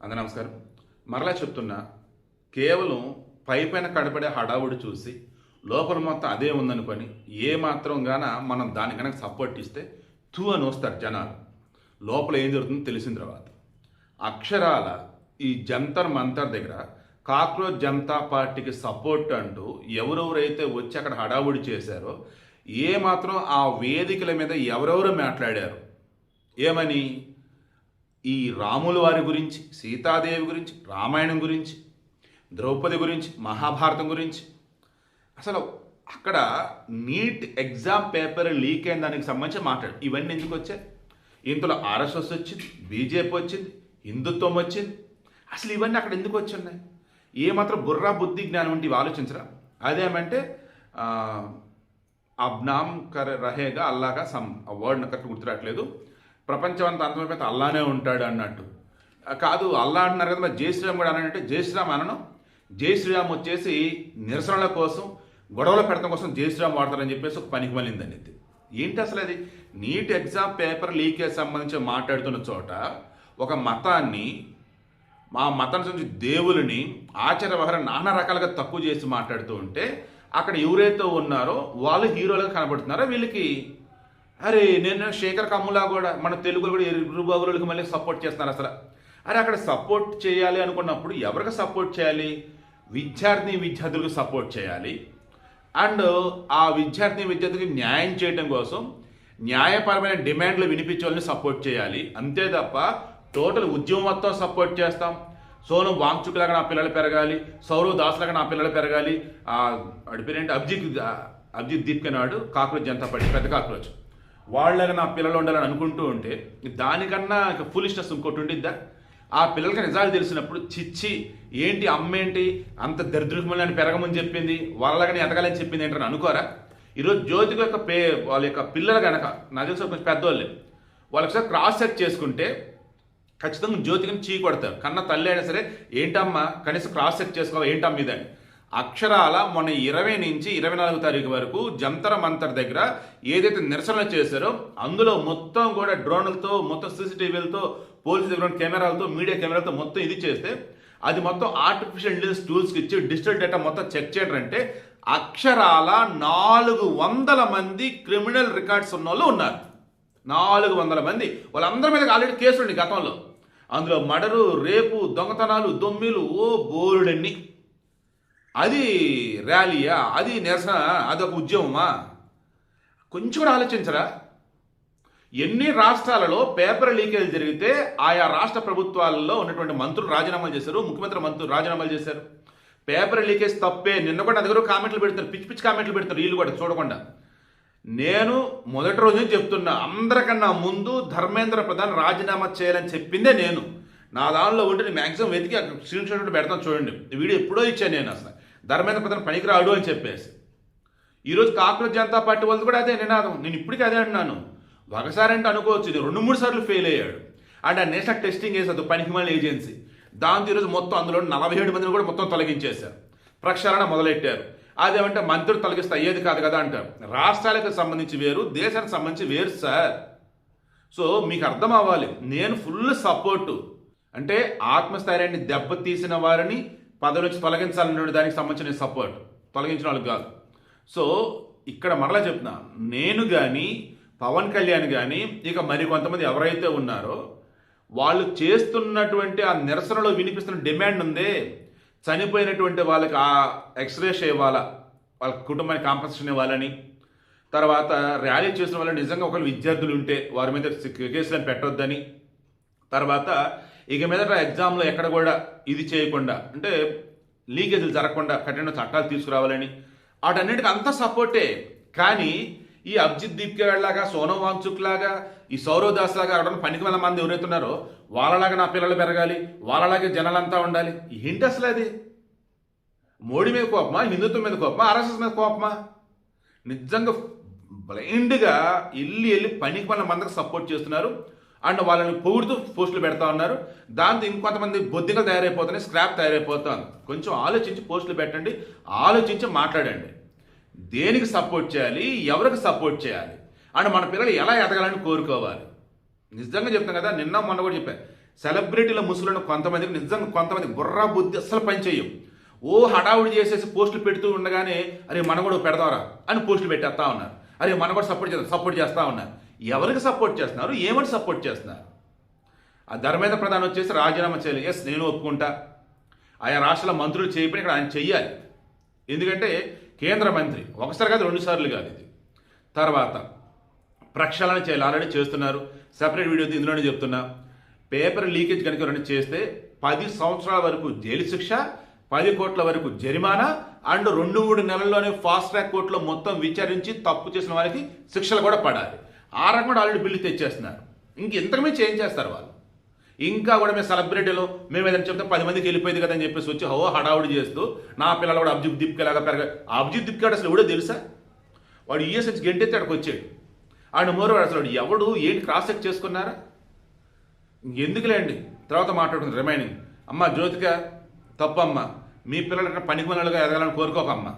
అందరూ నమస్కారం. మరలా చెప్తున్నా, కేవలం పైపైన కనపడే హడావుడి చూసి లోపల మొత్తం అదే ఉందనుకొని ఏ మాత్రం గాన మనం దాని కనుక సపోర్ట్ ఇస్తే తూ అని వస్తారు జనాలు. లోపల ఏం జరుగుతుందో తెలిసిన తర్వాత అక్షరాల ఈ జంతర్ మంతర్ దగ్గర కాక్రోచ్ జనతా పార్టీకి సపోర్ట్ అంటూ ఎవరెవరైతే వచ్చి అక్కడ హడావుడి చేశారో ఏ మాత్రం ఆ వేదికల మీద ఎవరెవరు మాట్లాడారు ఏమని, ఈ రాముల వారి గురించి, సీతాదేవి గురించి, రామాయణం గురించి, ద్రౌపది గురించి, మహాభారతం గురించి, అసలు అక్కడ నీట్ ఎగ్జామ్ పేపర్ లీక్ అయిన దానికి సంబంధించి మాట్లాడు. ఇవన్నీ ఎందుకు వచ్చాయి? ఇంతలో ఆర్ఎస్ఎస్ వచ్చింది, బీజేపీ వచ్చింది, హిందుత్వం వచ్చింది. అసలు ఇవన్నీ అక్కడ ఎందుకు వచ్చి ఉన్నాయి? ఏమాత్రం బుర్రా బుద్ధి జ్ఞానం వంటి ఆలోచించరా? అదేమంటే అబ్నామ్ కర్ రహేగా అల్లాగా సమ్ వర్డ్ నాకు కరెక్ట్ గుర్తురాట్లేదు. ప్రపంచం అంతా అంతమైపోతే అల్లానే ఉంటాడు అన్నట్టు. కాదు, అల్లా అంటున్నారు కదా, మరి జై శ్రీరామ్ కూడా అనంటే జై శ్రీరామ్ అనను. జై శ్రీరామ్ వచ్చేసి నిరసనల కోసం, గొడవలు పెడతాం కోసం జై శ్రీరామ్ వాడతారని చెప్పేసి ఒక పనికి మళ్ళిందండి. ఇది ఏంటి అసలు? అది నీట్ ఎగ్జామ్ పేపర్ లీకేజ్ సంబంధించి మాట్లాడుతున్న చోట ఒక మతాన్ని, మా మతానికి సంబంధించి దేవులని, ఆచార వ్యవహారం నానా రకాలుగా తక్కువ చేసి మాట్లాడుతూ ఉంటే అక్కడ ఎవరైతే ఉన్నారో వాళ్ళు హీరోలుగా కనబడుతున్నారో వీళ్ళకి, అరే నేను శేఖర్ కమ్ములా కూడా మన తెలుగులో కూడా ఇరుబాబులకు మళ్ళీ సపోర్ట్ చేస్తున్నారు. అసలు అరే అక్కడ సపోర్ట్ చేయాలి అనుకున్నప్పుడు ఎవరికి సపోర్ట్ చేయాలి? విద్యార్థులకు సపోర్ట్ చేయాలి. అండ్ ఆ విద్యార్థులకు న్యాయం చేయడం కోసం న్యాయపరమైన డిమాండ్లు వినిపించాలని సపోర్ట్ చేయాలి. అంతే తప్ప టోటల్ ఉద్యమం మొత్తం సపోర్ట్ చేస్తాం, సోనం వాంగ్చుక్ లాగా నా పిల్లలు పెరగాలి, సౌరవ్ దాస్ లాగా నా పిల్లలు పెరగాలి, అడిపోయినంటే అభిజిత్ దీప్కే నాడు కాక్రోచ్ జనతా పార్టీ పెద్ద కాక్రోచ్ వాళ్ళగా నా పిల్లలు ఉండాలని అనుకుంటూ ఉంటే దానికన్నా ఫులిష్నెస్ ఇంకోటి ఉండిద్దా? ఆ పిల్లలకి నిజాలు తెలిసినప్పుడు చిచ్చి ఏంటి అమ్మేంటి అంత దరిద్రమని పెరగమని చెప్పింది, వాళ్ళగానే ఎదగాలని చెప్పింది ఏంటని అనుకోరా? ఈరోజు జ్యోతిక యొక్క వాళ్ళ యొక్క పిల్లలు కనుక నాకు తెలిసి కొంచెం పెద్దవాళ్ళే వాళ్ళకి సార్ క్రాస్ చెక్ చేసుకుంటే ఖచ్చితంగా జ్యోతికని చీ కొడతారు. కన్నా తల్లి అయినా సరే ఏంటమ్మా కనీసం క్రాస్ చెక్ చేసుకోవాలి ఏంటమ్మా ఇదని. అక్షరాల మొన్న 20 నుంచి 24 తారీఖు వరకు జంతర్ మంతర్ దగ్గర ఏదైతే నిరసనలు చేశారో అందులో మొత్తం కూడా డ్రోన్లతో, మొత్తం సీసీటీవీలతో, పోలీసు దగ్గర కెమెరాలతో, మీడియా కెమెరాలతో మొత్తం ఇది చేస్తే అది మొత్తం ఆర్టిఫిషియల్ ఇంటెలిజెన్స్ టూల్స్కి ఇచ్చి డిజిటల్ డేటా మొత్తం చెక్ చేయడం అంటే అక్షరాల 400 మంది క్రిమినల్ రికార్డ్స్ ఉన్న వాళ్ళు ఉన్నారు. 400 మంది, వాళ్ళందరి మీద ఆల్రెడీ కేసులు ఉన్నాయి గతంలో. అందులో మర్డరు, రేపు, దొంగతనాలు, దొమ్మిలు, బోరుడన్ని. అది ర్యాలీయా? అది నిరసన? అదొక ఉద్యమమా? కొంచెం కూడా ఆలోచించరా? ఎన్ని రాష్ట్రాలలో పేపర్ లీకేజ్ జరిగితే ఆయా రాష్ట్ర ప్రభుత్వాలలో ఉన్నటువంటి మంత్రులు రాజీనామాలు చేశారు, ముఖ్యమంత్రి మంత్రులు రాజీనామాలు చేశారు. పేపర్ లీకేజ్ తప్పే. నిన్న కూడా నా దగ్గర కామెంట్లు పెడతారు, పిచ్చి పిచ్చి కామెంట్లు పెడతారు వీళ్ళు కూడా చూడకుండా. నేను మొదటి రోజు చెప్తున్నా, అందరికన్నా ముందు ధర్మేంద్ర ప్రధాన్ రాజీనామా చేయాలని చెప్పిందే నేను. నా దానిలో ఉంటే మ్యాక్సిమం వెతికి స్క్రీన్ షాట్ పెడతాను చూడండి. వీడియో ఎప్పుడో ఇచ్చాను నేను. అసలు ధర్మేంద్ర ప్రధాన్ పనికిరాడు అని చెప్పేసి. ఈరోజు కాక్రోచ్ జనతా పార్టీ వాళ్ళది కూడా అదే నినాదం. నేను ఇప్పటికీ అదే అంటున్నాను. ఒకసారి అంటే అనుకోవచ్చు, 2-3 సార్లు ఫెయిల్ అయ్యాడు. అండ్ ఆ నేషనల్ టెస్టింగ్ వేసేది పనికిమాలిన ఏజెన్సీ. దాంతో ఈరోజు మొత్తం అందులో 47 మందిని కూడా మొత్తం తొలగించేశారు, ప్రక్షాళన మొదలెట్టారు. అదేమంటే మంత్రులు తొలగిస్తే అయ్యేది కాదు కదా అంటారు. రాష్ట్రాలకు సంబంధించి వేరు, దేశానికి సంబంధించి వేరు సార్. సో మీకు అర్థం అవ్వాలి, నేను ఫుల్ సపోర్టు. అంటే ఆత్మస్థైర్యాన్ని దెబ్బతీసిన వారిని పదవి నుంచి తొలగించాలనే దానికి సంబంధించిన సపోర్ట్, తొలగించిన వాళ్ళకి కాదు. సో ఇక్కడ మరలా చెప్తున్నా, నేను కానీ పవన్ కళ్యాణ్ కానీ ఇక మరి కొంతమంది ఎవరైతే ఉన్నారో వాళ్ళు చేస్తున్నటువంటి ఆ నిరసనలో వినిపిస్తున్న డిమాండ్ ఉందే, చనిపోయినటువంటి వాళ్ళకి ఆ ఎక్స్రేష్ ఇవ్వాలా, వాళ్ళ కుటుంబానికి కాంపన్సేషన్ ఇవ్వాలని, తర్వాత ర్యాలీ చేసిన వాళ్ళు నిజంగా ఒకళ్ళు విద్యార్థులు ఉంటే వారి మీద కేసులను పెట్టొద్దని, తర్వాత ఇక మీద ఎగ్జామ్లో ఎక్కడ కూడా ఇది చేయకుండా అంటే లీకేజీలు జరగకుండా కఠిన చట్టాలు తీసుకురావాలని, వాటన్నిటికీ అంతా సపోర్టే. కానీ ఈ అభిజిత్ దీప్కే లాగా, సోనం వాంగ్చుక్ లాగా, ఈ సౌరవ్ దాస్ లాగా అక్కడ పనికి మంది ఎవరైతున్నారో వాళ్ళలాగా నా పిల్లలు పెరగాలి, వాళ్ళలాగే జనాలంతా ఉండాలి. ఏంటి అసలు అది? మోడీ మీద కోపమా, హిందుత్వం మీద కోపమా, ఆర్ఎస్ఎస్ మీద కోపమా? నిజంగా బ్లైండ్గా వెళ్ళి పనికి మందికి సపోర్ట్ చేస్తున్నారు. అండ్ వాళ్ళని పొగుడుతూ పోస్టులు పెడతా ఉన్నారు. దాంతో ఇంకొంతమంది బొద్దింకలు తయారైపోతున్నాయి, స్క్రాప్ తయారైపోతుంది. కొంచెం ఆలోచించి పోస్టులు పెట్టండి, ఆలోచించి మాట్లాడండి. దేనికి సపోర్ట్ చేయాలి, ఎవరికి సపోర్ట్ చేయాలి, అండ్ మన పిల్లలు ఎలా ఎదగాలని కోరుకోవాలి. నిజంగా చెప్తాను కదా, నిన్న మొన్న కూడా చెప్పాను. సెలబ్రిటీల ముసులను కొంతమందికి నిజంగా కొంతమంది బుర్రా బుద్ధి అస్సలు పనిచేయం. ఓ హడావుడి చేసేసి పోస్టులు పెడుతూ ఉండగానే అరే మన కూడా పెడదాంరా అని పోస్టులు పెట్టేస్తా ఉన్నారు. అరే మన కూడా సపోర్ట్ చేస్తా ఉన్నారు. ఎవరికి సపోర్ట్ చేస్తున్నారు, ఏమని సపోర్ట్ చేస్తున్నారు? ఆ ధర్మేంద్ర ప్రధాన్ వచ్చేసి రాజీనామా చేయాలి. ఎస్, నేను ఒప్పుకుంటా. ఆయా రాష్ట్రాల మంత్రులు చేయకపోయినా ఇక్కడ ఆయన చెయ్యాలి. ఎందుకంటే కేంద్ర మంత్రి ఒకసారి కాదు 2 సార్లు కాదు ఇది. తర్వాత ప్రక్షాళన చేయాలి, ఆల్రెడీ చేస్తున్నారు. సెపరేట్ వీడియో ఇందులోనే చెప్తున్నా. పేపర్ లీకేజ్ కనుక ఎవరైనా చేస్తే 10 సంవత్సరాల వరకు జైలు శిక్ష, 10 కోట్ల వరకు జరిమానా అండ్ 2-3 నెలల్లోనే ఫాస్ట్ ట్రాక్ కోర్టులో మొత్తం విచారించి తప్పు చేసిన వారికి శిక్షలు కూడా పడాలి. ఆ రకం కూడా ఆల్రెడీ బిల్లు తెచ్చేస్తున్నారు. ఇంతకు మించి ఏం చేస్తారు వాళ్ళు? ఇంకా కూడా మేము సెలబ్రిటీలు మేము ఏదైనా చెప్తే 10 మందికి వెళ్ళిపోయింది కదా అని చెప్పేసి వచ్చి హడావుడి చేస్తూ నా పిల్లలు కూడా అభిజిత్ దిప్కేలాగా అభిజిత్ దిప్కేడు అసలు ఎవడో తెలుసా? వాడు యూఎస్హెచ్ గెంటెత్తి అక్కడికి వచ్చాడు. ఆడు మోరవాడు అసలు ఎవడు ఏంటి క్రాస్ చెక్ చేసుకున్నారా? ఎందుకులేండి, తర్వాత మాట్లాడుతుంది రిమైనింగ్. అమ్మ జ్యోతిక తప్పమ్మ, మీ పిల్లలు పనికి మనలుగా ఎదగాలని కోరుకోకమ్మా.